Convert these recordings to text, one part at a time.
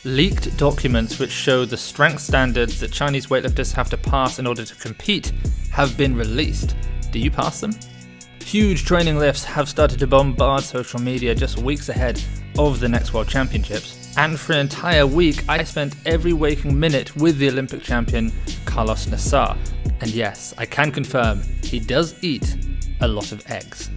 Leaked documents which show the strength standards that Chinese weightlifters have to pass in order to compete have been released. Do you pass them? Huge training lifts have started to bombard social media just weeks ahead of the next World Championships. And for an entire week, I spent every waking minute with the Olympic champion, Karlos Nasar. And yes, I can confirm, he does eat a lot of eggs.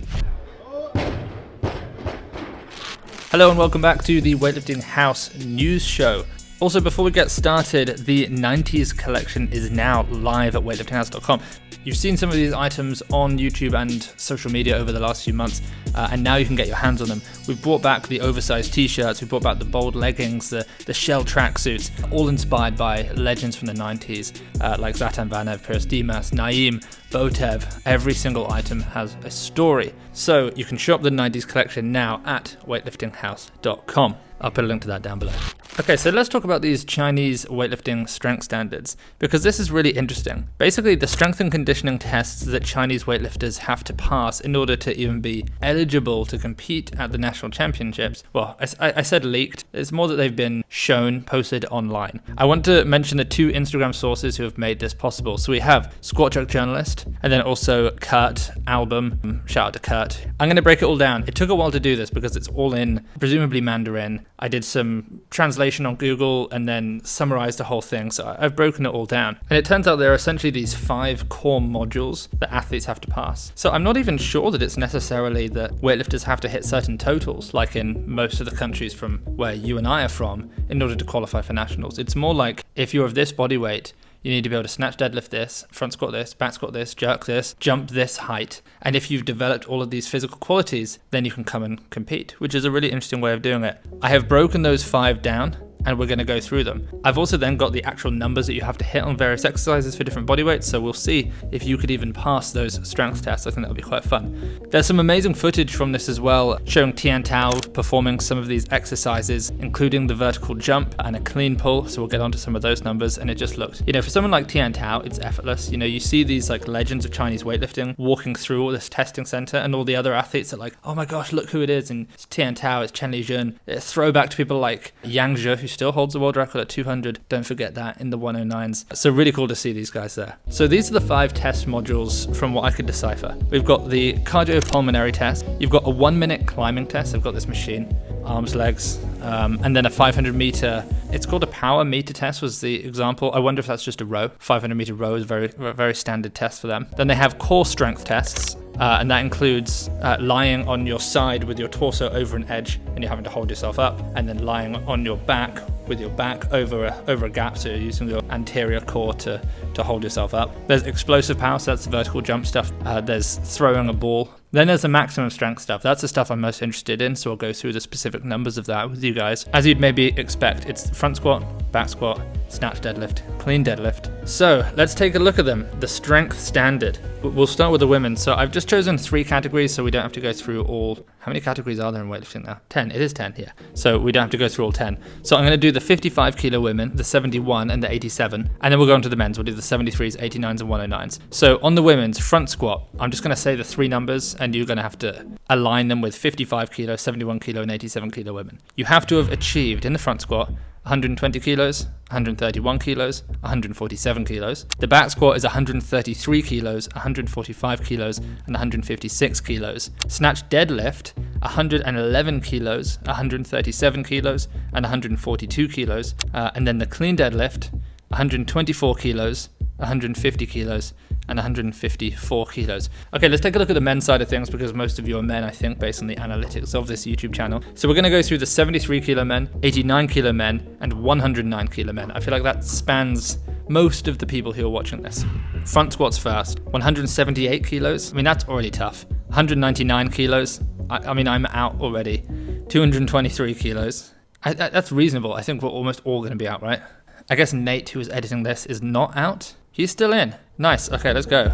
Hello and welcome back to the Weightlifting House news show. Also, before we get started, the 90s collection is now live at weightliftinghouse.com. You've seen some of these items on YouTube and social media over the last few months, and now you can get your hands on them. We've brought back the oversized t-shirts, we've brought back the bold leggings, the shell tracksuits, all inspired by legends from the 90s, like Zlatan Vanev, Piers Dimas, Naeem, Botev. Every single item has a story. So you can shop the 90s collection now at weightliftinghouse.com. I'll put a link to that down below. Okay, so let's talk about these Chinese weightlifting strength standards, because this is really interesting. Basically, the strength and conditioning tests that Chinese weightlifters have to pass in order to even be eligible to compete at the national championships, well, I said leaked. It's more that they've been shown, posted online. I want to mention the two Instagram sources who have made this possible. So we have Squat Chuck Journalist, and then also Kurt Album. Shout out to Kurt. I'm going to break it all down. It took a while to do this because it's all in presumably Mandarin. I did some translation on Google and then summarized the whole thing, so I've broken it all down. And it turns out there are essentially these 5 core modules that athletes have to pass. So I'm not even sure that it's necessarily that weightlifters have to hit certain totals, like in most of the countries from where you and I are from, in order to qualify for nationals. It's more like, if you're of this body weight, you need to be able to snatch, deadlift this, front squat this, back squat this, jerk this, jump this height. And if you've developed all of these physical qualities, then you can come and compete, which is a really interesting way of doing it. I have broken those 5 down, and we're going to go through them. I've also then got the actual numbers that you have to hit on various exercises for different body weights, so we'll see if you could even pass those strength tests. I think that'll be quite fun. There's some amazing footage from this as well, showing Tian Tao performing some of these exercises, including the vertical jump and a clean pull, so we'll get onto some of those numbers, and it just looks, for someone like Tian Tao, it's effortless. You see these like legends of Chinese weightlifting walking through all this testing center, and all the other athletes are like, oh my gosh, look who it is, and it's Tian Tao, it's Chen Lijun. It's throwback to people like Yang Zhe, who still holds the world record at 200. Don't forget that, in the 109s. So really cool to see these guys there. So these are the 5 test modules from what I could decipher. We've got the cardiopulmonary test. You've got a 1-minute climbing test. I've got this machine, arms, legs, and then a 500 meter, it's called a power meter test was the example. I wonder if that's just a row. 500 meter row is a very standard test for them. Then they have core strength tests. And that includes lying on your side with your torso over an edge and you're having to hold yourself up, and then lying on your back with your back over a gap, so you're using your anterior core to hold yourself up. There's explosive power, so that's the vertical jump stuff. There's throwing a ball. Then there's the maximum strength stuff. That's the stuff I'm most interested in, so I'll go through the specific numbers of that with you guys. As you'd maybe expect, it's front squat, back squat, snatch deadlift, clean deadlift. So let's take a look at them. The strength standard. We'll start with the women. So I've just chosen 3 categories, so we don't have to go through all. How many categories are there in weightlifting now? 10. It is 10 here. So we don't have to go through all 10. So I'm going to do the 55 kilo women, the 71 and the 87. And then we'll go on to the men's. We'll do the 73s, 89s and 109s. So on the women's front squat, I'm just going to say the 3 numbers, and you're going to have to align them with 55 kilo, 71 kilo and 87 kilo women. You have to have achieved in the front squat 120 kilos, 131 kilos, 147 kilos. The back squat is 133 kilos, 145 kilos, and 156 kilos. Snatch deadlift, 111 kilos, 137 kilos, and 142 kilos. And then the clean deadlift, 124 kilos, 150 kilos, and 154 kilos. Okay, let's take a look at the men's side of things, because most of you are men, I think, based on the analytics of this YouTube channel. So we're going to go through the 73 kilo men, 89 kilo men, and 109 kilo men. I feel like that spans most of the people who are watching this. Front squats first, 178 kilos. I mean, that's already tough. 199 kilos. I mean, I'm out already. 223 kilos. That's reasonable. I think we're almost all going to be out, right? I guess Nate, who is editing this, is not out. He's still in. Nice. Okay, let's go.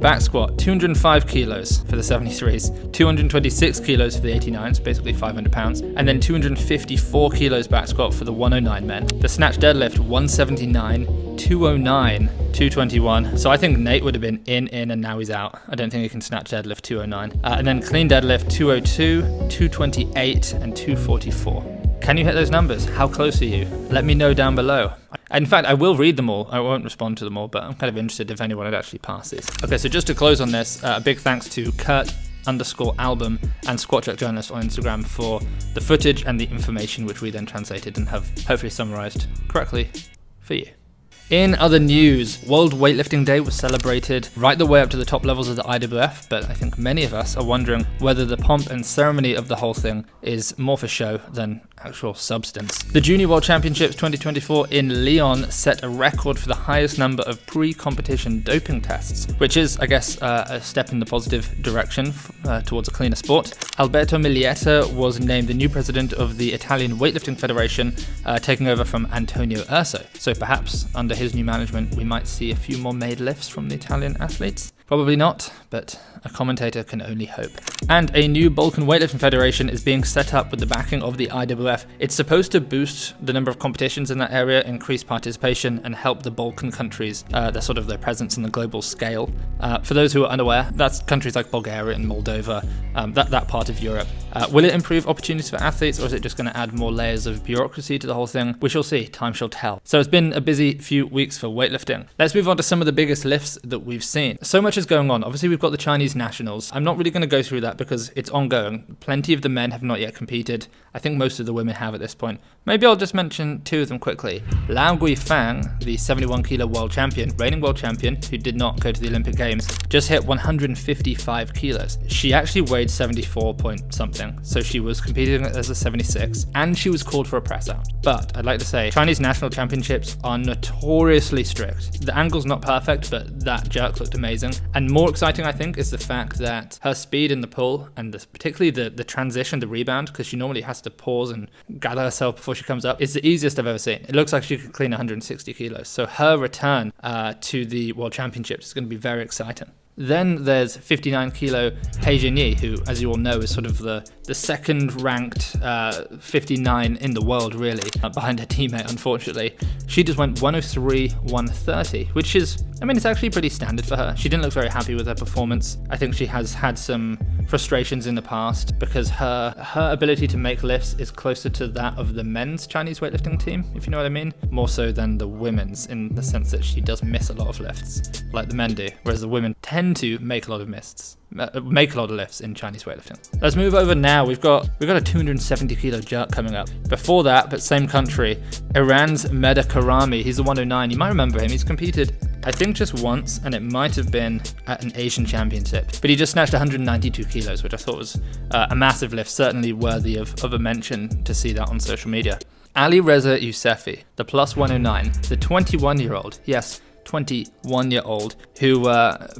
Back squat, 205 kilos for the 73s, 226 kilos for the 89s, basically 500 pounds, and then 254 kilos back squat for the 109 men. The snatch deadlift, 179, 209, 221. So I think Nate would have been in, and now he's out. I don't think he can snatch deadlift 209. And then clean deadlift, 202, 228, and 244. Can you hit those numbers? How close are you? Let me know down below. In fact, I will read them all. I won't respond to them all, but I'm kind of interested if anyone had actually passed these. Okay, so just to close on this, a big thanks to Kurt_album and Squat Check Journalist on Instagram for the footage and the information which we then translated and have hopefully summarized correctly for you. In other news, World Weightlifting Day was celebrated right the way up to the top levels of the IWF, but I think many of us are wondering whether the pomp and ceremony of the whole thing is more for show than actual substance. The Junior World Championships 2024 in Lyon set a record for the highest number of pre-competition doping tests, which is, I guess, a step in the positive direction towards a cleaner sport. Alberto Milieta was named the new president of the Italian Weightlifting Federation, taking over from Antonio Urso. So perhaps under his new management, we might see a few more made lifts from the Italian athletes. Probably not, but a commentator can only hope. And a new Balkan Weightlifting Federation is being set up with the backing of the IWF. It's supposed to boost the number of competitions in that area, increase participation, and help the Balkan countries, their presence in the global scale. For those who are unaware, that's countries like Bulgaria and Moldova, that part of Europe. Will it improve opportunities for athletes, or is it just going to add more layers of bureaucracy to the whole thing? We shall see. Time shall tell. So it's been a busy few weeks for weightlifting. Let's move on to some of the biggest lifts that we've seen. So much is going on. Obviously, we've got the Chinese nationals. I'm not really going to go through that because it's ongoing. Plenty of the men have not yet competed. I think most of the women have at this point. Maybe I'll just mention two of them quickly. Liao Guifang, the 71 kilo world champion, reigning world champion, who did not go to the Olympic Games, just hit 155 kilos. She actually weighed 74 point something, so she was competing as a 76, and she was called for a press out. But I'd like to say, Chinese national championships are notoriously strict. The angle's not perfect, but that jerk looked amazing. And more exciting, I think, is the fact that her speed in the pull, and particularly the transition, the rebound, because she normally has to pause and gather herself before she comes up, is the easiest I've ever seen. It looks like she could clean 160 kilos. So her return to the World Championships is going to be very exciting. Then there's 59 kilo Xinyi, who, as you all know, is sort of the second ranked 59 in the world, really, behind her teammate, unfortunately. She just went 103, 130, which is, it's actually pretty standard for her. She didn't look very happy with her performance. I think she has had some frustrations in the past because her ability to make lifts is closer to that of the men's Chinese weightlifting team, if you know what I mean, more so than the women's, in the sense that she does miss a lot of lifts, like the men do, whereas the women tend to make a lot of lifts in Chinese weightlifting. Let's move over now. We've got a 270 kilo jerk coming up. Before that, but same country, Iran's Mehdi Karami. He's the 109. You might remember him. He's competed, I think, just once, and it might have been at an Asian championship. But he just snatched 192 kilos, which I thought was a massive lift, certainly worthy of a mention to see that on social media. Alireza Yousefi, the plus 109, the 21-year-old, yes, 21-year-old, who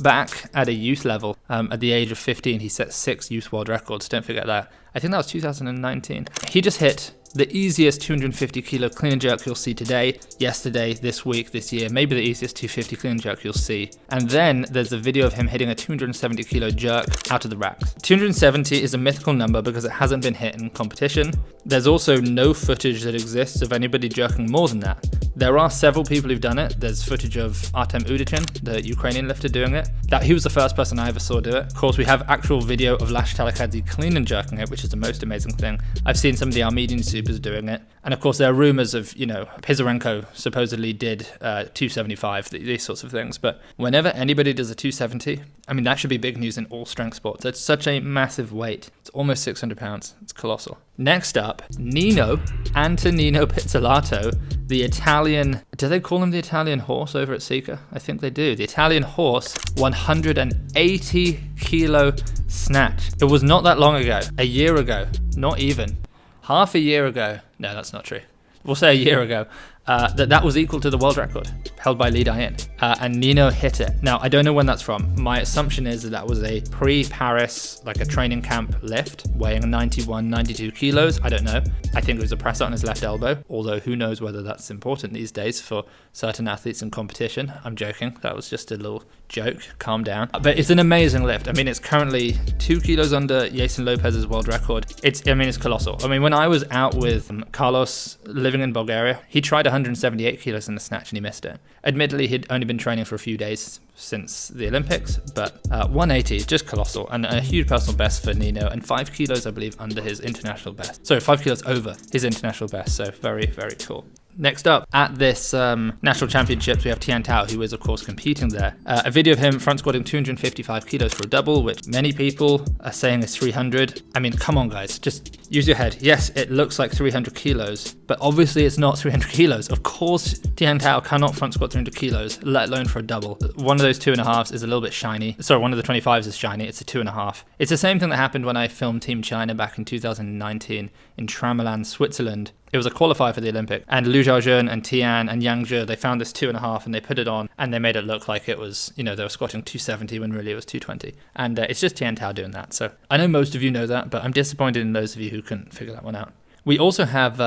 back at a youth level, at the age of 15, he set 6 youth world records. Don't forget that. I think that was 2019. He just hit the easiest 250 kilo clean and jerk you'll see today, yesterday, this week, this year, maybe the easiest 250 clean and jerk you'll see. And then there's a video of him hitting a 270 kilo jerk out of the racks. 270 is a mythical number because it hasn't been hit in competition. There's also no footage that exists of anybody jerking more than that. There are several people who've done it. There's footage of Artem Udichin, the Ukrainian lifter, doing it. He was the first person I ever saw do it. Of course, we have actual video of Lash Talakadze clean and jerking it, which is the most amazing thing. I've seen some of the Armenian supers doing it. And of course, there are rumors of, Pizarenko supposedly did 275, these sorts of things. But whenever anybody does a 270, that should be big news in all strength sports. It's such a massive weight. It's almost 600 pounds. It's colossal. Next up, Nino, Antonino Pizzolato, the Italian, do they call him the Italian horse over at Sika? I think they do. The Italian horse, 180 kilo snatch. It was not that long ago, a year ago, not even. Half a year ago, no, that's not true. We'll say a year ago, that was equal to the world record held by Li Dayan, and Nino hit it. Now, I don't know when that's from. My assumption is that was a pre-Paris, like a training camp lift, weighing 91, 92 kilos. I don't know. I think it was a press out on his left elbow, although who knows whether that's important these days for certain athletes in competition. I'm joking. That was just a little joke. Calm down. But it's an amazing lift. It's currently 2 kilos under Jason Lopez's world record. It's colossal. When I was out with Carlos living in Bulgaria, he tried 178 kilos in the snatch and he missed it. Admittedly, he'd only been training for a few days since the Olympics, but 180 is just colossal and a huge personal best for Nino, and 5 kilos, I believe, under his international best. So 5 kilos over his international best, so very, very cool. Next up, at this national championships, we have Tian Tao, who is, of course, competing there. A video of him front squatting 255 kilos for a double, which many people are saying is 300. I mean, come on, guys, just use your head. Yes, it looks like 300 kilos, but obviously it's not 300 kilos. Of course, Tian Tao cannot front squat 300 kilos, let alone for a double. One of those 2.5s is a little bit shiny. Sorry, one of the 25s is shiny. It's a 2.5. It's the same thing that happened when I filmed Team China back in 2019 in Tramelan, Switzerland. It was a qualifier for the Olympic, and Liu Huanhua and Tian and Yang Zhe, they found this 2.5 and they put it on and they made it look like it was, they were squatting 270 when really it was 220. And it's just Tian Tao doing that. So I know most of you know that, but I'm disappointed in those of you who couldn't figure that one out. We also have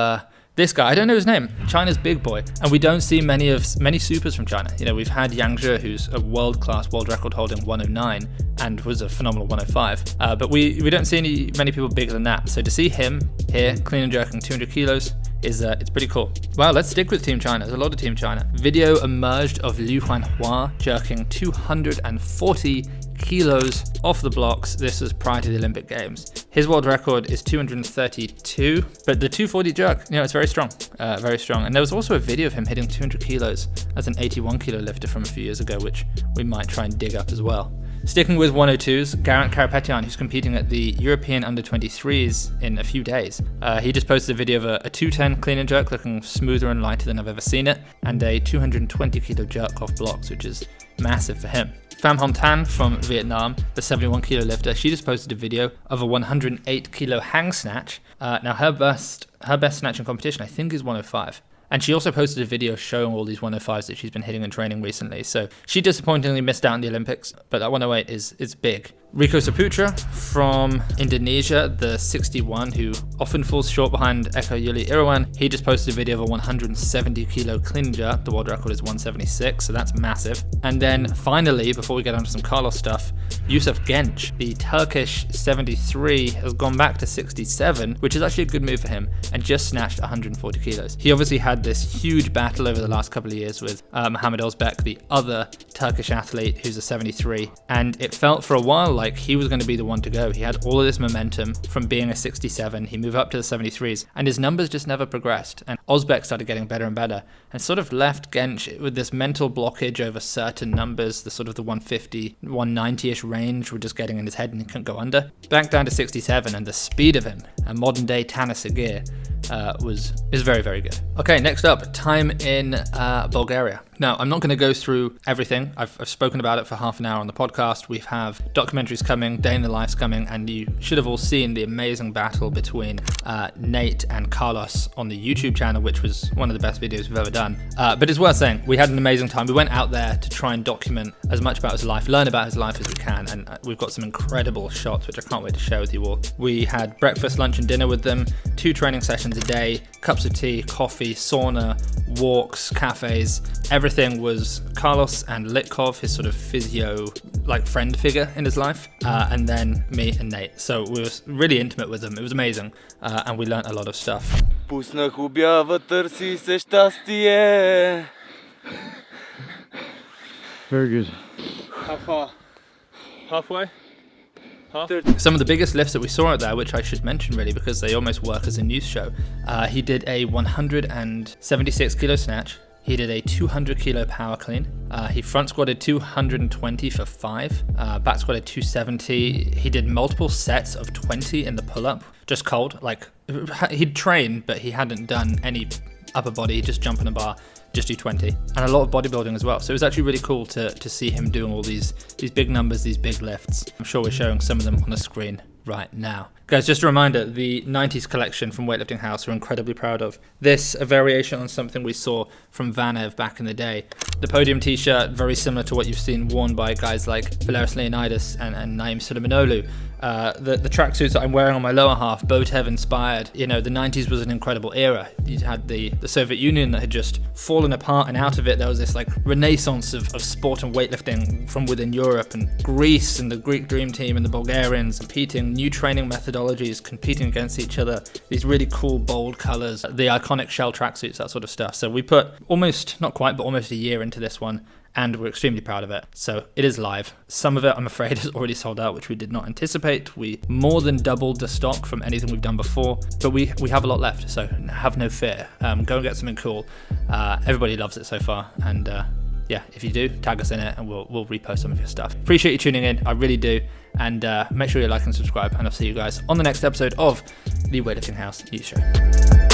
this guy, I don't know his name, China's big boy, and we don't see many supers from China. We've had Yang Zhe, who's a world-class world record holding 109 and was a phenomenal 105, but we don't see many people bigger than that. So to see him here clean and jerking 200 kilos is it's pretty cool. Well, let's stick with Team China. There's a lot of Team China. Video emerged of Liu Huanhua jerking 240 kilos off the blocks. This was prior to the Olympic Games. His world record is 232, but the 240 jerk, it's very strong, very strong. And there was also a video of him hitting 200 kilos as an 81 kilo lifter from a few years ago, which we might try and dig up as well. Sticking with 102s, Garik Karapetyan, who's competing at the European Under-23s in a few days. He just posted a video of a 210 clean and jerk looking smoother and lighter than I've ever seen it, and a 220 kilo jerk off blocks, which is massive for him. Pham from Vietnam, the 71 kilo lifter, she just posted a video of a 108 kilo hang snatch. Now her best snatch in competition, I think, is 105. And she also posted a video showing all these 105s that she's been hitting in training recently. So she disappointingly missed out in the Olympics, but that 108 is big. Ricko Saputra from Indonesia, the 61, who often falls short behind Eko Yuli Irawan. He just posted a video of a 170 kilo clean and jerk. The world record is 176, so that's massive. And then finally, before we get on to some Karlos stuff, Yusuf Genc, the Turkish 73, has gone back to 67, which is actually a good move for him, and just snatched 140 kilos. He obviously had this huge battle over the last couple of years with Muhammad Ozbek, the other Turkish athlete who's a 73, and it felt for a while like he was going to be the one to go. He had all of this momentum from being a 67, he moved up to the 73s, and his numbers just never progressed. And Ozbek started getting better and better, and sort of left Genc with this mental blockage over certain numbers, the sort of the 150, 190-ish range were just getting in his head and he couldn't go under. Back down to 67, and the speed of him, a modern day Tana Sagir, is very, very good. Okay, next up, time in Bulgaria. Now, I'm not going to go through everything. I've spoken about it for half an hour on the podcast. We have documentaries coming, day in the life's coming, and you should have all seen the amazing battle between Nate and Karlos on the YouTube channel, which was one of the best videos we've ever done. But it's worth saying, we had an amazing time. We went out there to try and document as much about his life, learn about his life as we can, and we've got some incredible shots, which I can't wait to share with you all. We had breakfast, lunch, and dinner with them, 2 training sessions a day, cups of tea, coffee, sauna, walks, cafes. Everything was Karlos and Litkov, his sort of physio, friend figure in his life, and then me and Nate. So we were really intimate with them. It was amazing, and we learnt a lot of stuff. Very good. How far? Halfway? Some of the biggest lifts that we saw out there, which I should mention really because they almost work as a news show. He did a 176 kilo snatch. He did a 200 kilo power clean. He front squatted 220 for 5. Back squatted 270. He did multiple sets of 20 in the pull-up. Just cold. He'd trained, but he hadn't done any upper body. He'd just jump in a bar, just do 20. And a lot of bodybuilding as well. So it was actually really cool to see him doing all these big numbers, these big lifts. I'm sure we're showing some of them on the screen right now. Guys, just a reminder, the 90s collection from Weightlifting House we're incredibly proud of. This, a variation on something we saw from Vanev back in the day. The podium t-shirt, very similar to what you've seen worn by guys like Valeris Leonidas and Naim Suleimanoglu. The tracksuits that I'm wearing on my lower half, Botev inspired. The 90s was an incredible era. You had the Soviet Union that had just fallen apart, and out of it there was this renaissance of sport and weightlifting from within Europe, and Greece and the Greek Dream Team and the Bulgarians competing, new training methodology, methodologies competing against each other, these really cool, bold colors, the iconic shell tracksuits, that sort of stuff. So we put almost, not quite, but almost a year into this one, and we're extremely proud of it. So it is live. Some of it, I'm afraid, is already sold out, which we did not anticipate. We more than doubled the stock from anything we've done before, but we have a lot left, so have no fear. Go and get something cool. Everybody loves it so far, and yeah, if you do, tag us in it and we'll repost some of your stuff. Appreciate you tuning in, I really do. And make sure you like and subscribe, and I'll see you guys on the next episode of the Weightlifting House News Show.